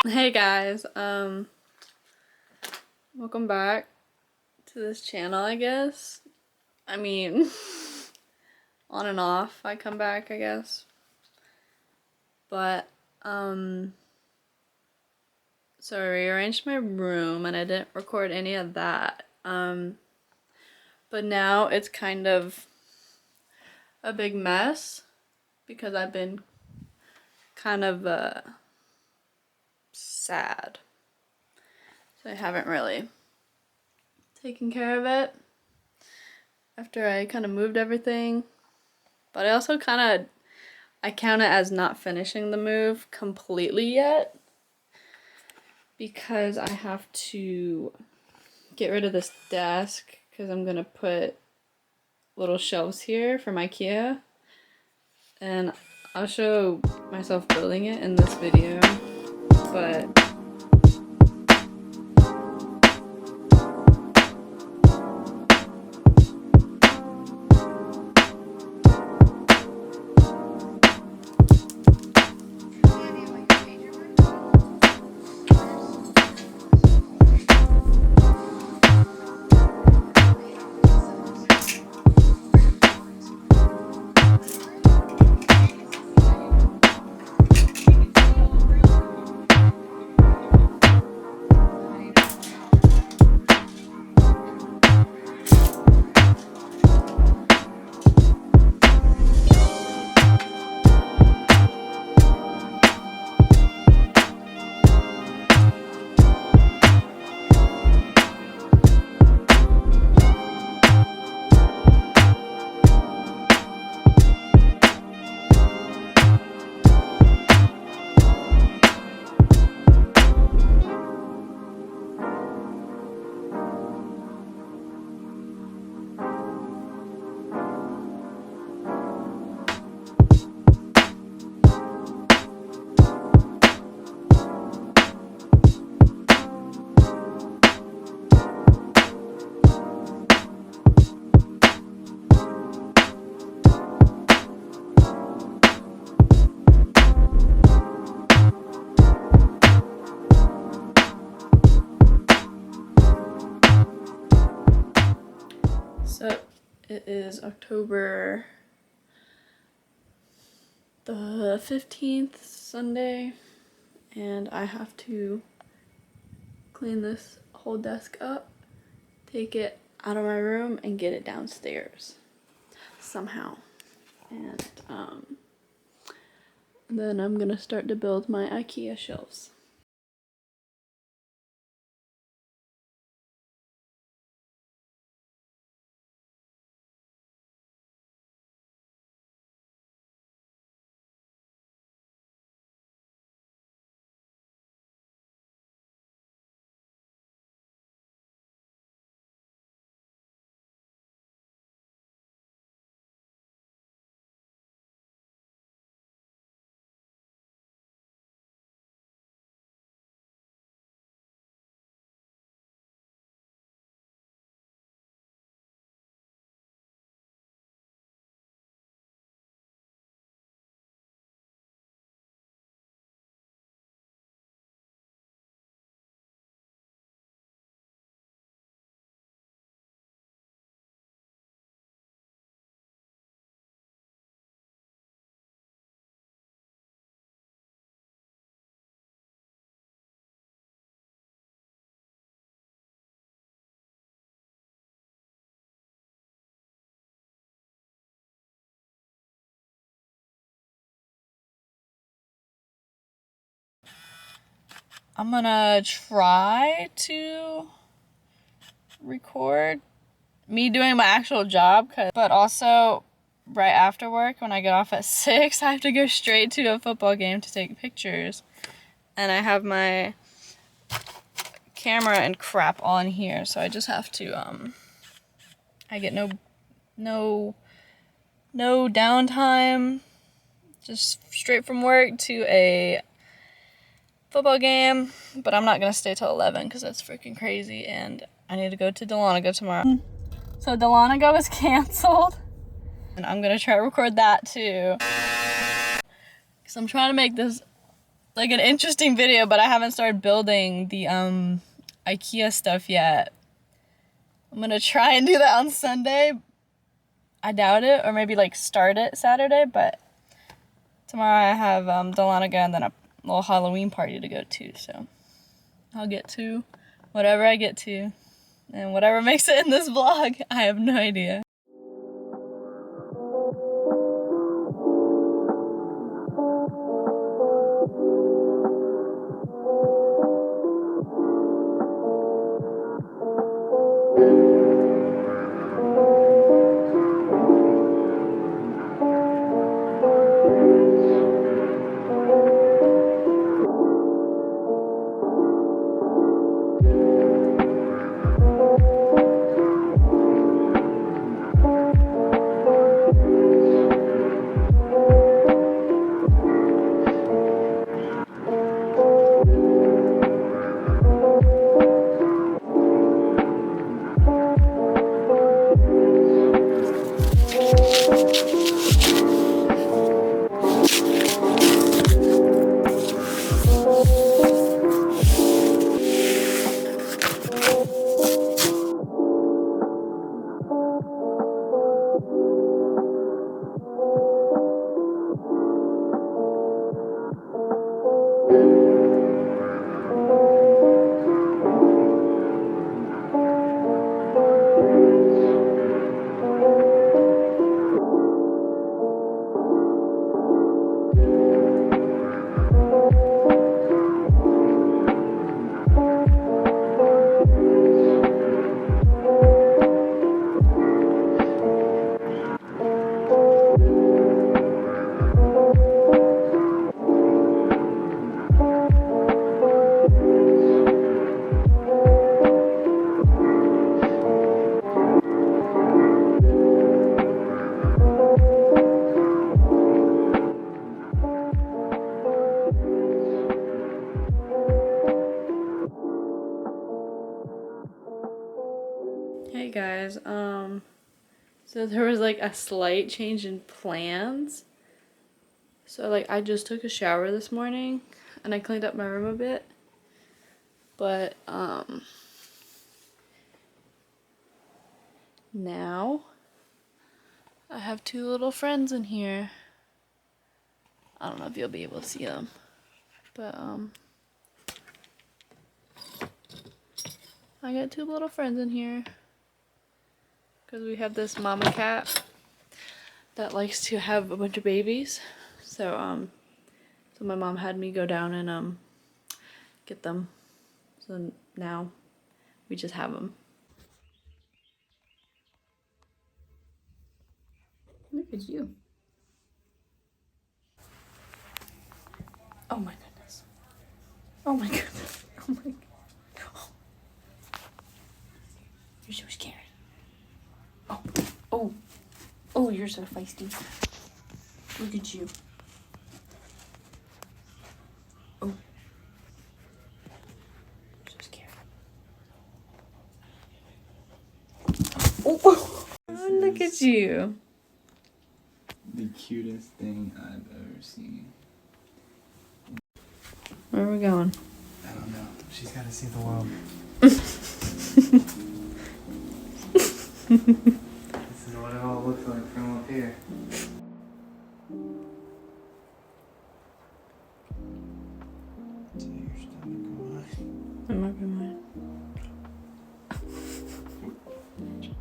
Hey guys, welcome back to this channel, I guess. I mean, on and off I come back, I guess. But, so I rearranged my room and I didn't record any of that. But now it's kind of a big mess because I've been kind of, sad. So I haven't really taken care of it after I kind of moved everything. But I also I count it as not finishing the move completely yet because I have to get rid of this desk because I'm gonna put little shelves here from IKEA, and I'll show myself building it in this video, but so it is October the 15th, Sunday, and I have to clean this whole desk up, take it out of my room, and get it downstairs somehow. And then I'm gonna start to build my IKEA shelves. I'm gonna try to record me doing my actual job, but also right after work when I get off at 6, I have to go straight to a football game to take pictures. And I have my camera and crap on here, so I just have to, I get no downtime, just straight from work to a football game, but I'm not gonna stay till 11 because that's freaking crazy, and I need to go to Delanago tomorrow. So Delanago is canceled, and I'm gonna try to record that too, because I'm trying to make this like an interesting video, but I haven't started building the IKEA stuff yet. I'm gonna try and do that on Sunday. I doubt it, or maybe like start it Saturday, but tomorrow I have Delonica and then a little Halloween party to go to, so I'll get to whatever I get to, and whatever makes it in this vlog, I have no idea. Hey guys, so there was like a slight change in plans. So like I just took a shower this morning and I cleaned up my room a bit. But now I have two little friends in here. I don't know if you'll be able to see them. But I got two little friends in here. Because we have this mama cat that likes to have a bunch of babies. So my mom had me go down and get them. So now we just have them. Look at you. Oh my goodness. Oh my goodness. Oh my god. You're so scary. Oh. Oh. Oh, you're so feisty. Look at you. Oh. So scared. Oh. Oh, look at you. The cutest thing I've ever seen. Where are we going? I don't know. She's got to see the world. This is what it all looks like from up here. That might be mine.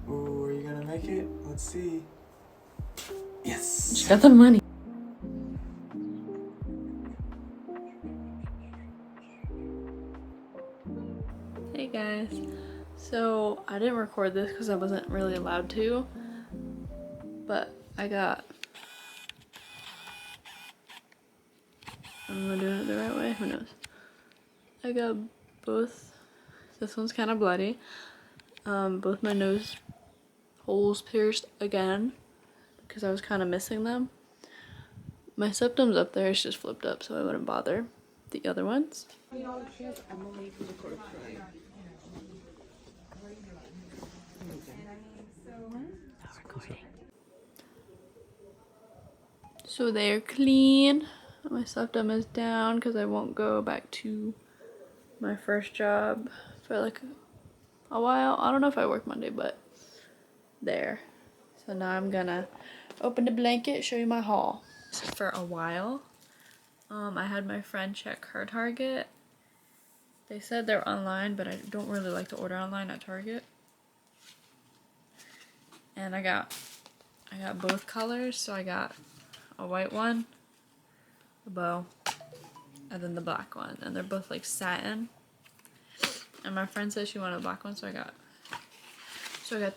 Oh, are you gonna make it? Let's see. Yes. She got the money. Hey guys. So I didn't record this because I wasn't really allowed to. But I got... I'm gonna do it the right way. Who knows? I got both. This one's kind of bloody. Both my nose holes pierced again because I was kind of missing them. My septum's up there, it's just flipped up, so I wouldn't bother the other ones. So they're clean. My septum is down because I won't go back to my first job for like a while. I don't know if I work Monday, but there. So now I'm gonna open the blanket, show you my haul. For a while, I had my friend check her Target. They said they're online, but I don't really like to order online at Target. And I got both colors, so I got a white one, a bow, and then the black one, and they're both like satin. And my friend said she wanted a black one, so I got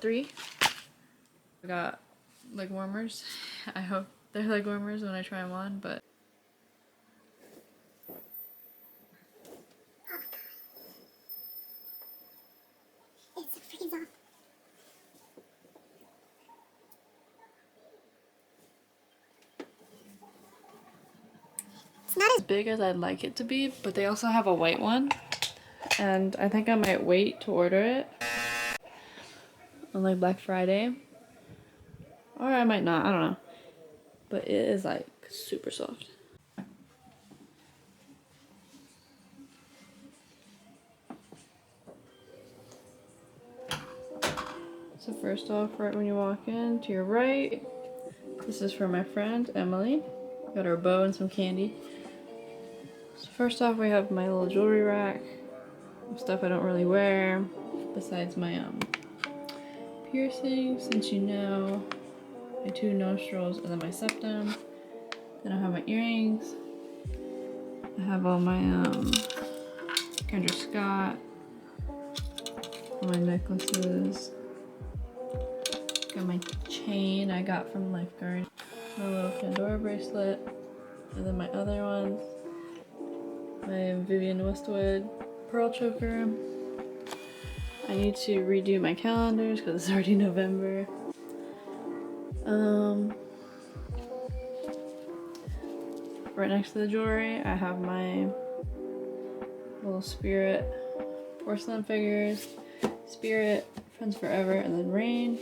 3. I got leg warmers. I hope they're leg warmers when I try them on, but it's freaking soft. It's not as big as I'd like it to be, but they also have a white one, and I think I might wait to order it on like Black Friday, or I might not, I don't know, but it is like super soft. So first off, right when you walk in, to your right, this is for my friend Emily. Got her bow and some candy. So first off, we have my little jewelry rack, stuff I don't really wear, besides my piercings, since you know, my 2 nostrils, and then my septum. Then I have my earrings. I have all my Kendra Scott, all my necklaces. Got my chain I got from Lifeguard, my little Pandora bracelet, and then my other ones, my Vivienne Westwood pearl choker. I need to redo my calendars because it's already November. Right next to the jewelry, I have my little Spirit porcelain figures, Spirit, Friends Forever, and then Rain.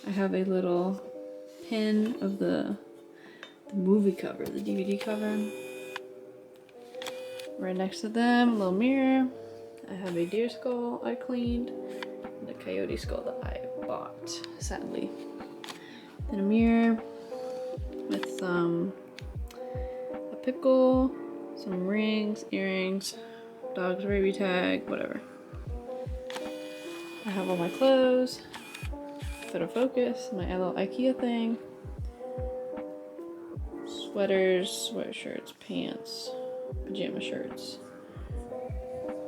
I have a little pin of the movie cover, the DVD cover. Right next to them, a little mirror. I have a deer skull I cleaned, and a coyote skull that I bought, sadly. Then a mirror with a pickle, some rings, earrings, dog's rabies tag, whatever. I have all my clothes, photo focus, my little IKEA thing, sweaters, sweatshirts, pants, pajama shirts.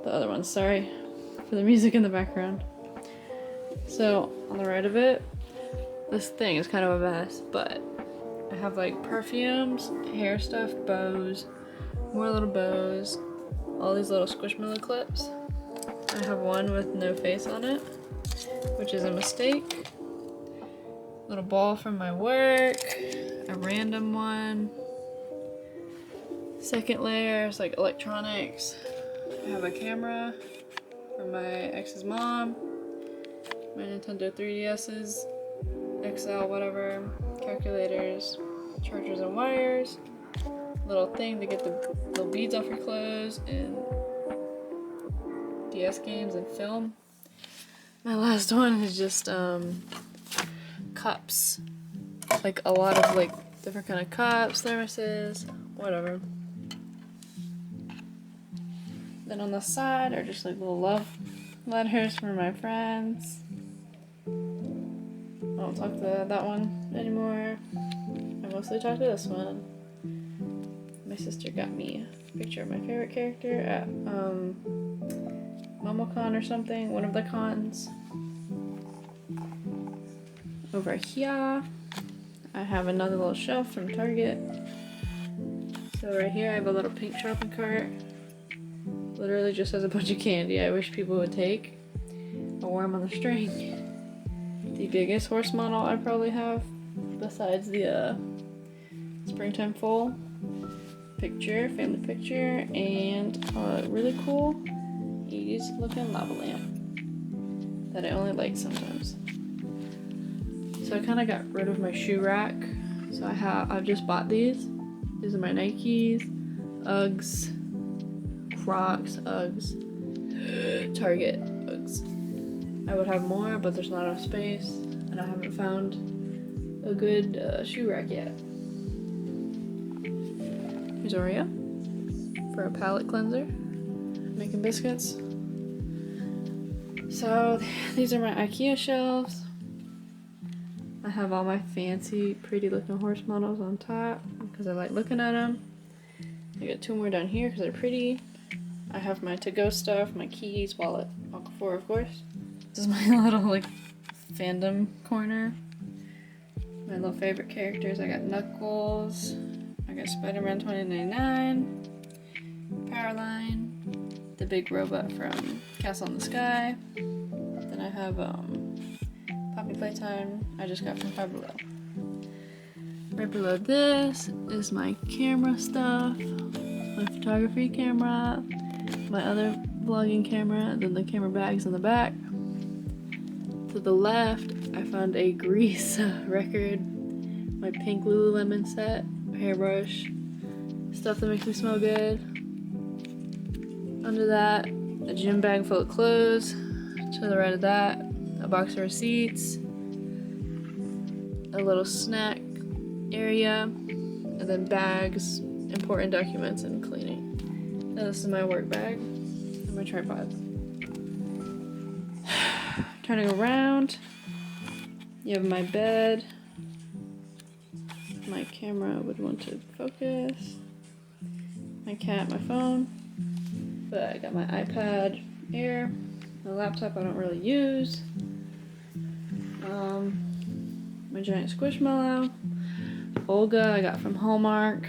The other ones, sorry for the music in the background. So on the right of it, this thing is kind of a mess, but I have like perfumes, hair stuff, bows, more little bows, all these little Squishmallow clips. I have one with no face on it, which is a mistake. Little ball from my work, a random one. Second layer is like electronics. I have a camera from my ex's mom, my Nintendo 3DS's, XL, whatever, calculators, chargers and wires, little thing to get the little beads off your clothes, and DS games and film. My last one is just cups, like a lot of like different kind of cups, thermoses, whatever. Then on the side are just like little love letters for my friends. I don't talk to that one anymore. I mostly talk to this one. My sister got me a picture of my favorite character at MomoCon or something, one of the cons. Over here, I have another little shelf from Target. So right here I have a little pink shopping cart. Literally just has a bunch of candy I wish people would take. A worm on the string. The biggest horse model I probably have, besides the springtime full picture, family picture, and a really cool 80s looking lava lamp that I only like sometimes. So I kind of got rid of my shoe rack. So I've just bought these. These are my Nikes, Uggs, Crocs, Uggs, Target, Uggs. I would have more, but there's not enough space, and I haven't found a good shoe rack yet. Here's Oreo for a palate cleanser. Making biscuits. So these are my IKEA shelves. I have all my fancy, pretty looking horse models on top because I like looking at them. I got 2 more down here because they're pretty. I have my to-go stuff, my keys, wallet, Okafor, of course. This is my little like fandom corner. My little favorite characters. I got Knuckles. I got Spider-Man 2099. Powerline. The big robot from Castle in the Sky. Then I have Poppy Playtime I just got from Five Below. Right below this is my camera stuff, my photography camera, my other vlogging camera, then the camera bags in the back. To the left, I found a grease record, my pink Lululemon set, hairbrush, stuff that makes me smell good. Under that, a gym bag full of clothes. To the right of that, a box of receipts, a little snack area, and then bags, important documents, and cleaning. Now this is my work bag and my tripod. Turning around, you have my bed. My camera would want to focus. My cat, my phone. But I got my iPad Air. My laptop I don't really use. My giant squishmallow. Olga I got from Hallmark.